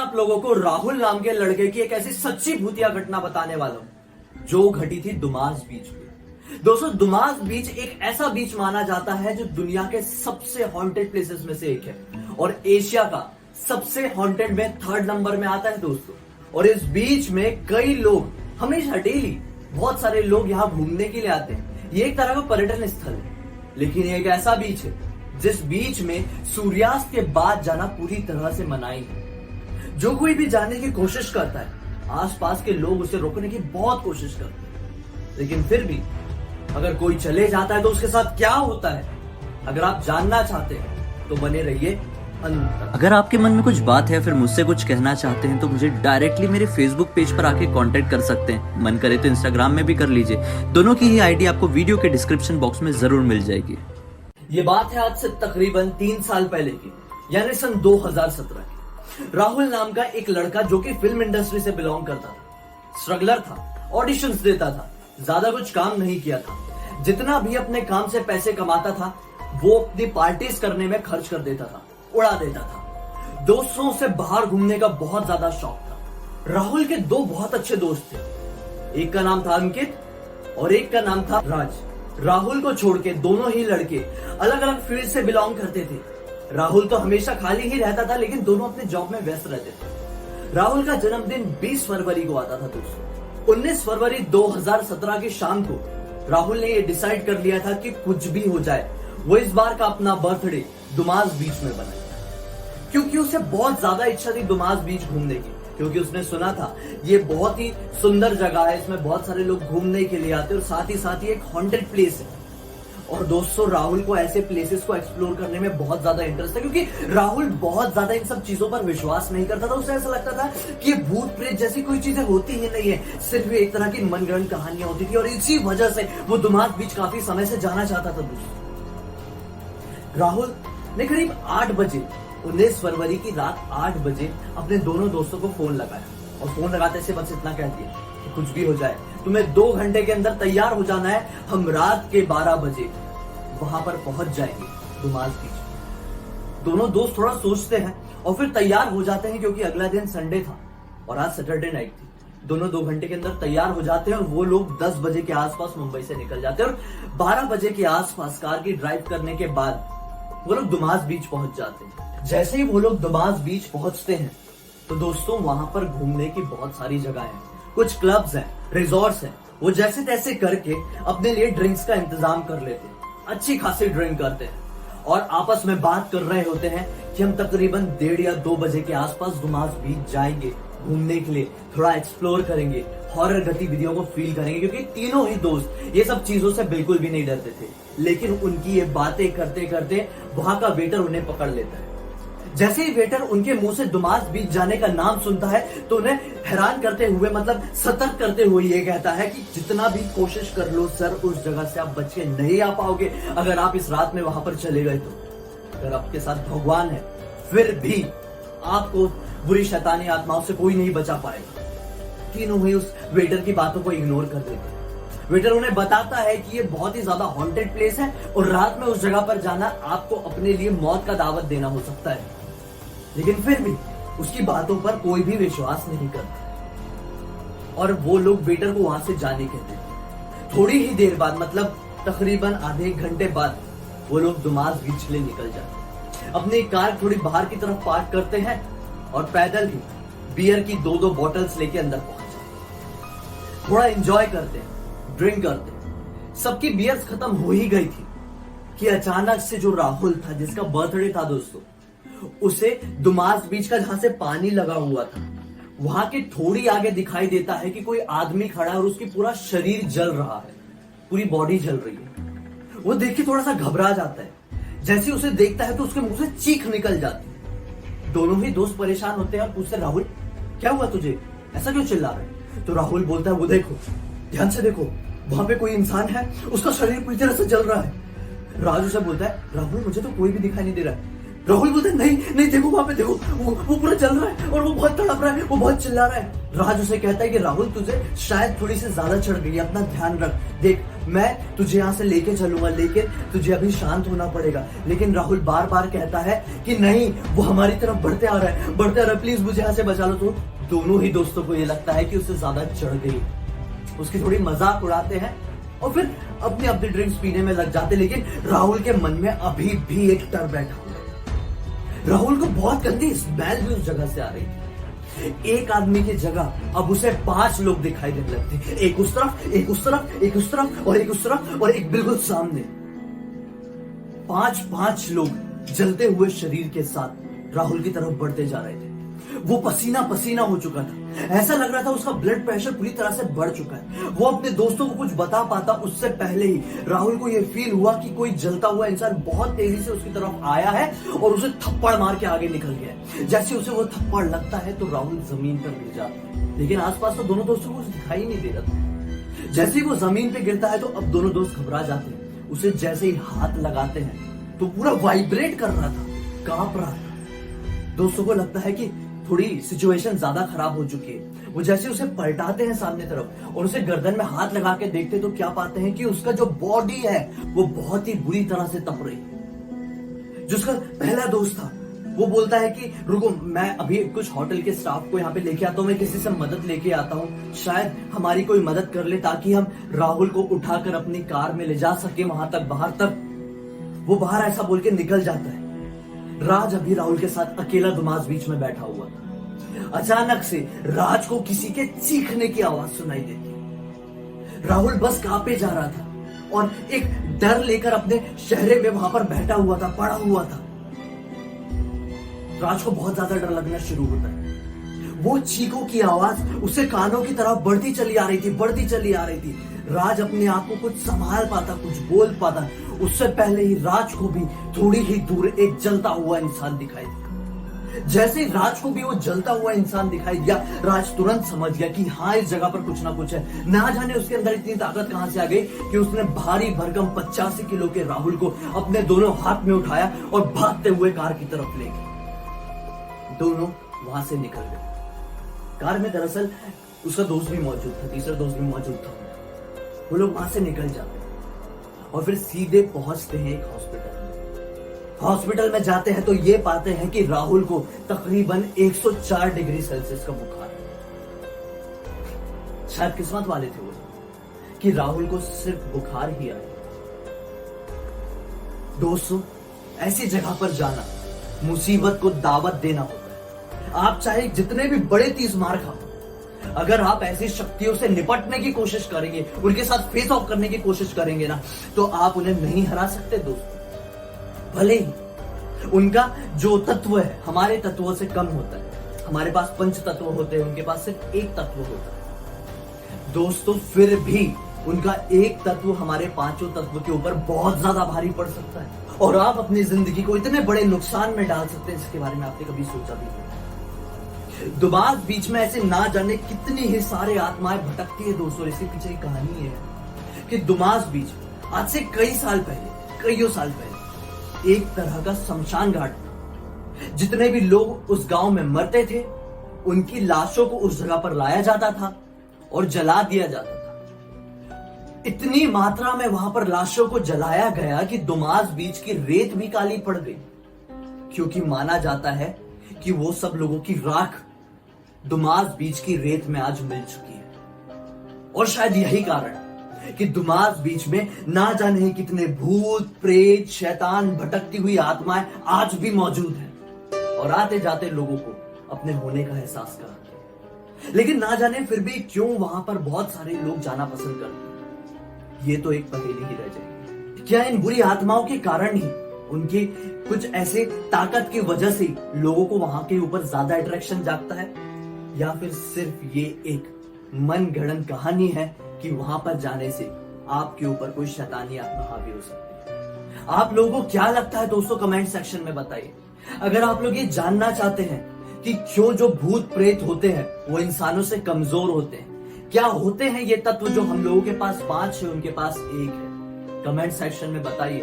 आप लोगों को राहुल नाम के लड़के की एक ऐसी सच्ची भूतिया घटना बताने वाला हूं जो घटी थी दुमास बीच पे। दोस्तों, दुमास बीच एक ऐसा बीच माना जाता है जो दुनिया के सबसे हॉन्टेड प्लेसेस में से एक है और एशिया का सबसे हॉन्टेड में 3rd नंबर में आता है दोस्तों। और इस बीच में कई लोग हमेशा डेली बहुत सारे लोग यहाँ घूमने के लिए आते हैं। ये एक तरह का पर्यटन स्थल है, लेकिन ये एक ऐसा बीच है जिस बीच में सूर्यास्त के बाद जाना पूरी तरह से मनाही है। जो कोई भी जाने की कोशिश करता है, आसपास के लोग उसे रोकने की बहुत कोशिश करते हैं, लेकिन फिर भी अगर कोई चले जाता है तो उसके साथ क्या होता है, अगर आप जानना चाहते हैं तो बने रहिए अंत तक। अगर आपके मन में कुछ बात है फिर मुझसे कुछ कहना चाहते हैं तो मुझे डायरेक्टली मेरे फेसबुक पेज पर आके कांटेक्ट कर सकते हैं। मन करे तो इंस्टाग्राम में भी कर लीजिए। दोनों की ही आईडी आपको वीडियो के डिस्क्रिप्शन बॉक्स में जरूर मिल जाएगी। ये बात है आज से तकरीबन 3 साल पहले की, यानी सन 2017 की। राहुल नाम का एक लड़का जो कि फिल्म इंडस्ट्री से बिलोंग करता था, स्ट्रगलर था, ऑडिशंस देता था, ज्यादा कुछ काम नहीं किया था। जितना भी अपने काम से पैसे कमाता था वो अपनी पार्टीज करने में खर्च कर देता था, उड़ा देता था। दोस्तों से बाहर घूमने का बहुत ज्यादा शौक था। राहुल के 2 बहुत अच्छे दोस्त थे, एक का नाम था अंकित और एक का नाम था राज। राहुल को छोड़ के दोनों ही लड़के अलग अलग फील्ड से बिलोंग करते थे। राहुल तो हमेशा खाली ही रहता था, लेकिन दोनों अपने जॉब में व्यस्त रहते थे। राहुल का जन्मदिन 20 फरवरी को आता था दोस्तों। 19 फरवरी 2017 की शाम को राहुल ने यह डिसाइड कर लिया था कि कुछ भी हो जाए वो इस बार का अपना बर्थडे दुमास बीच में बनाएगा, क्योंकि उसे बहुत ज्यादा इच्छा थी दुमास बीच घूमने की। क्योंकि उसने सुना था ये बहुत ही सुंदर जगह है, इसमें बहुत सारे लोग घूमने के लिए आते हैं और साथ ही एक हॉन्टेड प्लेस है। और दोस्तों, राहुल को ऐसे प्लेसेस को एक्सप्लोर करने में बहुत ज्यादा इंटरेस्ट है, क्योंकि राहुल बहुत ज्यादा इन सब चीजों पर विश्वास नहीं करता था। उसे ऐसा लगता था कि भूत प्रेत जैसी कोई चीजें होती ही नहीं है, सिर्फ एक तरह की मनगढ़ंत कहानियां होती थी। और इसी वजह से वो दुमास बीच काफी समय से जाना चाहता था दोस्तों। राहुल ने करीब 8 बजे 19 फरवरी की रात 8 बजे अपने दोनों दोस्तों को फोन लगाया और फोन लगाते से बस इतना कह दिया कि कुछ भी हो जाए तुम्हें 2 घंटे के अंदर तैयार हो जाना है। हम रात के 12 बजे वहां पर पहुंच जाएंगे दुमास बीच। दोनों दोस्त थोड़ा सोचते हैं और फिर तैयार हो जाते हैं, क्योंकि अगला दिन संडे था और आज सैटरडे नाइट थी। दोनों 2 घंटे के अंदर तैयार हो जाते हैं और वो लोग 10 बजे के आसपास मुंबई से निकल जाते हैं और 12 बजे के आसपास कार की ड्राइव करने के बाद वो लोग दुमास बीच पहुंच जाते हैं। जैसे ही वो लोग दुमास बीच पहुंचते हैं तो दोस्तों वहां पर घूमने की बहुत सारी जगह हैं, कुछ क्लब्स हैं, रिजॉर्ट्स हैं। वो जैसे तैसे करके अपने लिए ड्रिंक्स का इंतजाम कर लेते हैं, अच्छी खासी ड्रिंक करते हैं और आपस में बात कर रहे होते हैं कि हम तकरीबन 1:30 या 2 बजे के आसपास दुमास बीच जाएंगे घूमने के लिए, थोड़ा एक्सप्लोर करेंगे, हॉरर गतिविधियों को फील करेंगे। क्योंकि तीनों ही दोस्त ये सब चीजों से बिल्कुल भी नहीं डरते थे, लेकिन उनकी ये बातें करते करते वहां का वेटर उन्हें पकड़ लेता है। जैसे ही वेटर उनके मुंह से दुमास बीच जाने का नाम सुनता है तो उन्हें हैरान करते हुए, मतलब सतर्क करते हुए ये कहता है कि जितना भी कोशिश कर लो सर, उस जगह से आप बच के नहीं आ पाओगे अगर आप इस रात में वहां पर चले गए तो। अगर आपके साथ भगवान है फिर भी आपको बुरी शैतानी आत्माओं से कोई नहीं बचा पाएगा। तीनों ही उस वेटर की बातों को इग्नोर कर देते हैं। वेटर उन्हें बताता है कि ये बहुत ही ज्यादा हॉन्टेड प्लेस है और रात में उस जगह पर जाना आपको अपने लिए मौत का दावत देना हो सकता है, लेकिन फिर भी उसकी बातों पर कोई भी विश्वास नहीं करता और वो लोग वेटर को वहां से जाने कहते हैं। थोड़ी ही देर बाद, मतलब तकरीबन आधे घंटे बाद, वो लोग दुमास बीच के लिए निकल जाते हैं। अपनी कार थोड़ी बाहर की तरफ पार्क करते हैं और पैदल ही बियर की 2-2 बॉटल्स लेके अंदर पहुंच जाते हैं। थोड़ा एंजॉय करते हैं, ड्रिंक करते हैं। सबकी बियर्स खत्म हो ही गई थी कि अचानक से जो राहुल था, जिसका बर्थडे था दोस्तों, उसे दुमास बीच का जहां से पानी लगा हुआ था वहां के थोड़ी आगे दिखाई देता है कि कोई आदमी खड़ा है और उसकी पूरा शरीर जल रहा है, पूरी बॉडी जल रही है। वो देख के थोड़ा सा घबरा जाता है। जैसे ही उसे देखता है तो उसके मुंह से चीख निकल जाती है। दोनों ही दोस्त परेशान होते हैं और पूछते हैं, राहुल क्या हुआ तुझे, ऐसा क्यों चिल्ला रहे हैं? तो राहुल बोलता है, वो देखो, ध्यान से देखो, वहां पे कोई इंसान है, उसका शरीर पूरी तरह से जल रहा है। राजू से बोलता है, राहुल मुझे तो कोई भी दिखाई नहीं दे रहा है। राहुल बोलते नहीं नहीं, देखो वहां पे देखो, वो पूरा चल रहा है और वो बहुत तड़प रहा है, वो बहुत चिल्ला रहा है। राज उसे कहता है कि राहुल तुझे शायद थोड़ी सी ज्यादा चढ़ गई, अपना ध्यान रख, देख मैं तुझे यहाँ से लेके चलूंगा, लेकिन तुझे अभी शांत होना पड़ेगा। लेकिन राहुल बार बार कहता है कि नहीं, वो हमारी तरफ बढ़ते आ रहा है, बढ़ते आ रहा है, प्लीज मुझे यहाँ से बचा लो। तो दोनों ही दोस्तों को ये लगता है कि उसे ज्यादा चढ़ गई, उसकी थोड़ी मजाक उड़ाते हैं और फिर अपनी अपनी ड्रिंक्स पीने में लग जाते। लेकिन राहुल के मन में अभी भी एक डर बैठा हुआ है। राहुल को बहुत गंदी स्मेल भी उस जगह से आ रही थी। एक आदमी की जगह अब उसे 5 लोग दिखाई देने लगते, एक उस तरफ, एक उस तरफ, एक उस तरफ और एक उस तरफ और एक बिल्कुल सामने। 5 लोग जलते हुए शरीर के साथ राहुल की तरफ बढ़ते जा रहे थे। वो पसीना पसीना हो चुका था, ऐसा लग रहा था उसका ब्लड प्रेशर पूरी तरह से बढ़ चुका है। वो अपने दोस्तों को कुछ बता पाता उससे पहले ही राहुल को यह फील हुआ कि कोई जलता हुआ इंसान बहुत तेजी से उसकी तरफ आया है और उसे थप्पड़ मार के आगे निकल गया है। जैसे उसे वो थप्पड़ लगता है तो राहुल जमीन पर गिर जाता है, लेकिन आसपास तो दोनों दोस्तों को कुछ दिखाई नहीं दे रहा था। जैसे ही वो जमीन पे गिरता है तो अब दोनों दोस्त घबरा जाते हैं। उसे जैसे ही हाथ लगाते हैं तो पूरा वाइब्रेट कर रहा था, कांप रहा था। दोस्तों को लगता है कि थोड़ी सिचुएशन ज्यादा खराब हो चुकी है। वो जैसे उसे पलटाते हैं सामने तरफ और उसे गर्दन में हाथ लगा के देखते तो क्या पाते हैं कि उसका जो बॉडी है वो बहुत ही बुरी तरह से तप रही है। जो उसका पहला दोस्त था वो बोलता है कि रुको, मैं अभी कुछ होटल के स्टाफ को यहाँ पे लेके आता हूँ, मैं किसी से मदद लेके आता हूँ, शायद हमारी कोई मदद कर ले ताकि हम राहुल को उठाकर अपनी कार में ले जा सके वहां तक, बाहर तक। वो बाहर ऐसा बोल के निकल जाता है। राज अभी राहुल के साथ अकेला दुमास बीच में बैठा हुआ था। अचानक से राज को किसी के चीखने की आवाज सुनाई देती। राहुल बस कांपे जा रहा था और एक डर लेकर अपने चेहरे में वहां पर बैठा हुआ था, पड़ा हुआ था। राज को बहुत ज्यादा डर लगना शुरू होता है। वो चीखों की आवाज उसे कानों की तरफ बढ़ती चली आ रही थी, बढ़ती चली आ रही थी। राज अपने आप को कुछ संभाल पाता, कुछ बोल पाता, उससे पहले ही राज को भी थोड़ी ही दूर एक जलता हुआ इंसान दिखाई दिया। जैसे ही राज को भी वो जलता हुआ इंसान दिखाई दिया, राज तुरंत समझ गया कि हाँ, इस जगह पर कुछ ना कुछ है। ना जाने उसके अंदर इतनी ताकत कहां से आ गई कि उसने भारी भरकम 85 किलो के राहुल को अपने दोनों हाथ में उठाया और भागते हुए कार की तरफ ले गए। दोनों वहां से निकल गए। कार में दरअसल उसका दोस्त भी मौजूद था, तीसरा दोस्त भी मौजूद था। वो लोग वहां से निकल जाते और फिर सीधे पहुंचते हैं एक हॉस्पिटल में। हॉस्पिटल में जाते हैं तो ये पाते हैं कि राहुल को तकरीबन 104 डिग्री सेल्सियस का बुखार है। शायद किस्मत वाले थे वो कि राहुल को सिर्फ बुखार ही आया। दोस्तों, ऐसी जगह पर जाना मुसीबत को दावत देना होता है। आप चाहे जितने भी बड़े तीस मार खाओ, अगर आप ऐसी शक्तियों से निपटने की कोशिश करेंगे, उनके साथ फेस ऑफ करने की कोशिश करेंगे ना, तो आप उन्हें नहीं हरा सकते दोस्तों। भले ही उनका जो तत्व है हमारे तत्वों से कम होता है। हमारे पास 5 तत्व होते हैं, उनके पास सिर्फ 1 तत्व होता है। दोस्तों, फिर भी उनका एक तत्व हमारे 5 तत्व के ऊपर बहुत ज्यादा भारी पड़ सकता है और आप अपनी जिंदगी को इतने बड़े नुकसान में डाल सकते हैं जिसके बारे में आपने कभी सोचा भी नहीं। दुमास बीच में ऐसे ना जाने कितनी ही सारे आत्माएं भटकती है दोस्तों। इसके पीछे एक कहानी है कि दुमास बीच आज से कई साल पहले एक तरह का शमशान घाट था। जितने भी लोग उस गांव में मरते थे, उनकी लाशों को उस जगह पर लाया जाता था और जला दिया जाता था। इतनी मात्रा में वहां पर लाशों को जलाया गया कि दुमास बीच की रेत भी काली पड़ गई, क्योंकि माना जाता है कि वो सब लोगों की राख दुमास बीच की रेत में आज मिल चुकी है। और शायद यही कारण कि दुमास बीच में ना जाने कितने भूत, प्रेत, शैतान, भटकती हुई आत्माएं आज भी मौजूद हैं और आते जाते लोगों को अपने होने का एहसास कराते हैं। लेकिन ना जाने फिर भी क्यों वहां पर बहुत सारे लोग जाना पसंद करते हैं। ये तो एक पहेली ही रह जाएगी। क्या इन बुरी आत्माओं के कारण ही, उनकी कुछ ऐसे ताकत की वजह से लोगों को वहां के ऊपर ज्यादा अट्रैक्शन जागता है, या फिर सिर्फ ये एक मनगढ़ंत कहानी है कि वहां पर जाने से आपके ऊपर कोई शैतानी आत्मा हावी हो सकती है? आप लोगों को क्या लगता है दोस्तों, कमेंट सेक्शन में बताइए। अगर आप लोग ये जानना चाहते हैं कि क्यों जो भूत प्रेत होते हैं वो इंसानों से कमजोर होते हैं, क्या होते हैं ये तत्व जो हम लोगों के पास 5 है उनके पास 1 है, कमेंट सेक्शन में बताइए।